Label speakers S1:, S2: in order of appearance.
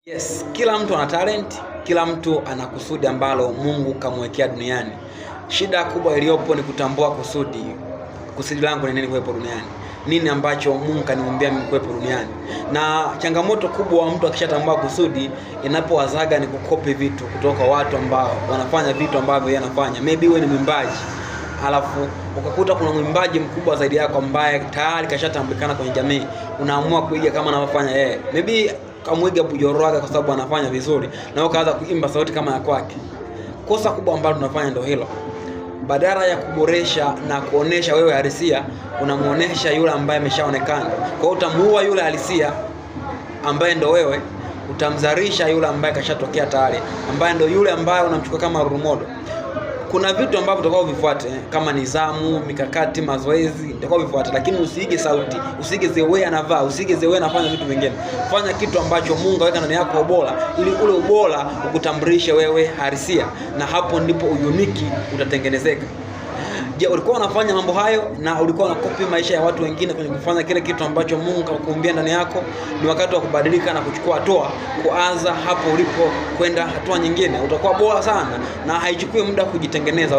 S1: Yes, kila mtu ana talent, kila mtu ana kusudi ambalo Mungu kamwekea duniani. Shida kubwa iliyopo ni kutambua kusudi. Kusudi langu ni nini kuwepo duniani? Nini ambacho Mungu kaniumbia mimi kuwepo duniani? Na changamoto kubwa mtu akishatambua kusudi, inapowazaga ni kukopi vitu kutoka watu ambao wanafanya vitu ambavyo yeye anafanya. Maybe wewe ni mwimbaji, alafu ukakuta kuna mwimbaji mkubwa zaidi yako ambaye tayari kashatambulikana kwenye jamii, unaamua kuiga kama anavyofanya yeye. Maybe kamwiga Bujoroga kwa sababu anafanya vizuri na wewe kaanza kuimba sauti kama ya kwake. Kosa kubwa ambalo tunafanya ndio hilo. Badala ya kuboresha na kuonesha wewe halisia, unamuonesha yule ambaye ameshaonekana. Kwa hiyo utamuua yule halisia ambaye ndo wewe, utamzarisha yule ambaye kashatokea tayari, ambaye ndo yule ambaye unamchukua kama role model. Kuna vitu ambavyo utakao vifuate kama nizamu, mikakati, mazoezi, utakao vifuate, lakini usiige sauti, usiige zewe anavaa, usiige zewe anafanya vitu vingine. Fanya kitu ambacho Mungu aweka ndani yako ubora, ili ule ubora ukutambulishe wewe halisia, na hapo ndipo unique utatengenezeka. Je, ulikuwa unafanya mambo hayo na ulikuwa unakopi maisha ya watu wengine kwenye kufanya kile kitu ambacho Mungu kakuumbia ndani yako? Ni wakati wa kubadilika na kuchukua hatua, kuanza hapo ulipo kwenda hatua nyingine. Utakuwa bora sana na haichukui muda kujitengeneza.